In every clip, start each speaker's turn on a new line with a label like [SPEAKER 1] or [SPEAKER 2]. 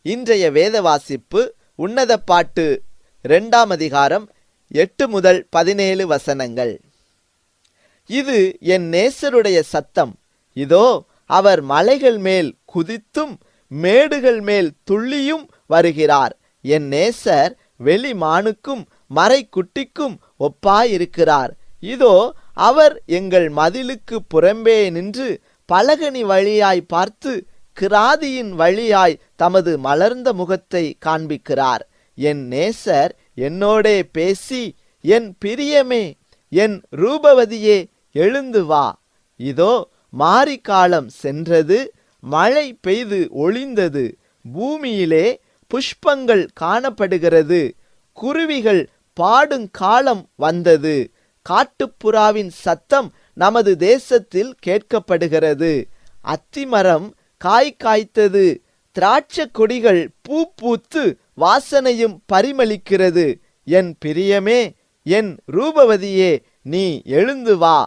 [SPEAKER 1] இன்றைய வேத வாசிப்பு உன்னத பாட்டு 2ஆம் அதிகாரம் 8 முதல் 17 வசனங்கள். இது என் நேசருடைய சத்தம், இதோ அவர் மலைகள் மேல் குதித்தும் மேடுகள் மேல் துள்ளியும் வருகிறார். என் நேசர் வெளிமானுக்கும் மறைக்குட்டிக்கும் ஒப்பாயிருக்கிறார். இதோ அவர் எங்கள் மதிலுக்கு புறம்பே நின்று பலகனி வழியாய் பார்த்து கிராதியின் வழியாய் தமது மலர்ந்த முகத்தை காண்பிக்கிறார். என் நேசர் என்னோடே பேசி, என் பிரியமே, என் ரூபவதியே, எழுந்து வா. இதோ மாரிக்காலம் சென்றது, மழை பெய்து ஒளிந்தது, பூமியிலே புஷ்பங்கள் காணப்படுகிறது, குருவிகள் பாடும் காலம் வந்தது, காட்டுப்புறாவின் சத்தம் நமது தேசத்தில் கேட்கப்படுகிறது. அத்திமரம் காய் காய்த்தது, திராட்சை கொடிகள் பூ பூத்து வாசனையும் பரிமளிக்கிறது. என் பிரியமே, என் ரூபவதியே, நீ எழுந்து வா.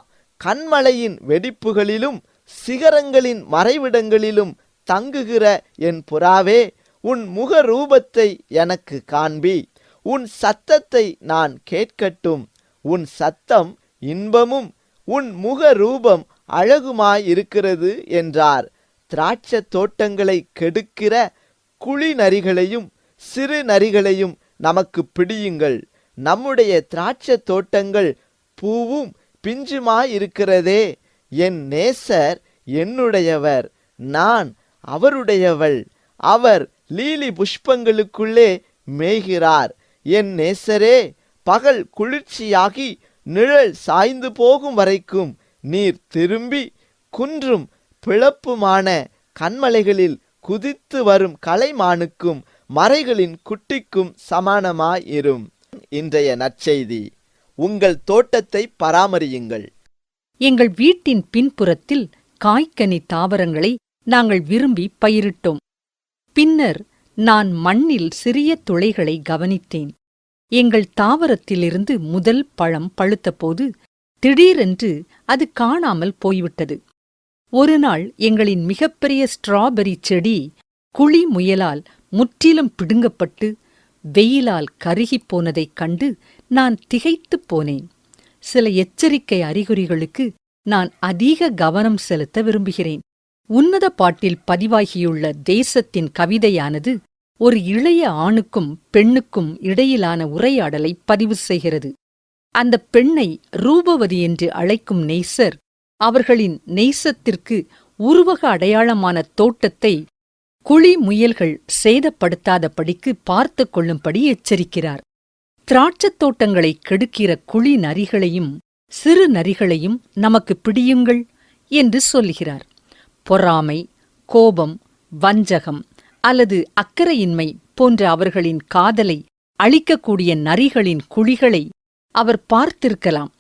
[SPEAKER 1] கன்மலையின் வெடிப்புகளிலும் சிகரங்களின் மறைவிடங்களிலும் தங்குகிற என் புறாவே, உன் முக ரூபத்தை எனக்கு காண்பி. உன் சத்தத்தை நான் கேட்கட்டும். உன் சத்தம் இன்பமும் உன் முக ரூபம் அழகுமாயிருக்கிறது என்றார். திராட்சை தோட்டங்களை கெடுக்கிற குழி நரிகளையும் சிறு நரிகளையும் நமக்கு பிடியுங்கள். நம்முடைய திராட்சை தோட்டங்கள் பூவும் பிஞ்சுமாயிருக்கிறதே. என் நேசர் என்னுடையவர், நான் அவருடையவள். அவர் லீலி புஷ்பங்களுக்குள்ளே மேய்கிறார். என் நேசரே, பகல் குளிர்ச்சியாகி நிழல் சாய்ந்து போகும் வரைக்கும் நீர் திரும்பி குன்றும் பிளப்புமான கன்மலைகளில் குதித்து வரும் கலைமானுக்கும் மறைகளின் குட்டிக்கும் சமானமாயிரும். இன்றைய நற்செய்தி. உங்கள் தோட்டத்தை பராமரியுங்கள்.
[SPEAKER 2] எங்கள் வீட்டின் பின்புறத்தில் காய்கனி தாவரங்களை நாங்கள் விரும்பி பயிரிட்டோம். பின்னர் நான் மண்ணில் சிறிய துளைகளை கவனித்தேன். எங்கள் தாவரத்திலிருந்து முதல் பழம் பழுத்தபோது திடீரென்று அது காணாமல் போய்விட்டது. ஒருநாள் எங்களின் மிகப்பெரிய ஸ்ட்ராபெரி செடி குழி முயலால் முற்றிலும் பிடுங்கப்பட்டு வெயிலால் கருகிப் போனதைக் கண்டு நான் திகைத்துப் போனேன். சில எச்சரிக்கை அறிகுறிகளுக்கு நான் அதிக கவனம் செலுத்த விரும்புகிறேன். உன்னத பாட்டில் பதிவாகியுள்ள தேசத்தின் கவிதையானது ஒரு இளைய ஆணுக்கும் பெண்ணுக்கும் இடையிலான உரையாடலை பதிவு செய்கிறது. அந்த பெண்ணை ரூபவதி என்று அழைக்கும் நேசர் அவர்களின் நேசத்திற்கு உருவக அடையாளமான தோட்டத்தை குழி முயல்கள் சேதப்படுத்தாதபடிக்கு பார்த்து கொள்ளும்படி எச்சரிக்கிறார். திராட்சத் தோட்டங்களை கெடுக்கிற குழி நரிகளையும் சிறு நரிகளையும் நமக்கு பிடியுங்கள் என்று சொல்லுகிறார். பொறாமை, கோபம், வஞ்சகம் அல்லது அக்கறையின்மை போன்ற அவர்களின் காதலை அழிக்கக்கூடிய நரிகளின் குழிகளை அவர் பார்த்திருக்கலாம்.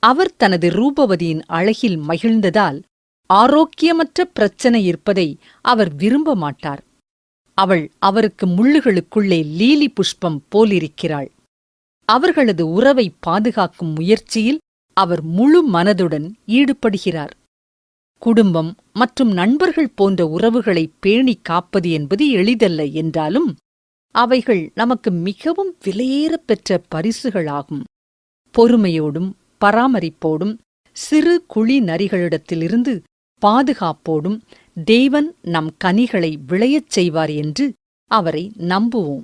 [SPEAKER 2] அவர் தனது ரூபவதியின் அழகில் மகிழ்ந்ததால் ஆரோக்கியமற்ற பிரச்சனை இருப்பதை அவர் விரும்ப மாட்டார். அவள் அவருக்கு முள்ளுகளுக்குள்ளே லீலி புஷ்பம் போலிருக்கிறாள். அவர்களது உறவை பாதுகாக்கும் முயற்சியில் அவர் முழு மனதுடன் ஈடுபடுகிறார். குடும்பம் மற்றும் நண்பர்கள் போன்ற உறவுகளை பேணி காப்பது என்பது எளிதல்ல என்றாலும் அவைகள் நமக்கு மிகவும் விலையேறப் பெற்ற பரிசுகளாகும். பொறுமையோடும் பராமரிப்போடும் சிறு குழி நரிகளிடத்திலிருந்து பாதுகாப்போடும் தேவன் நம் கனிகளை விளையச் செய்வார் என்று அவரை நம்புவோம்.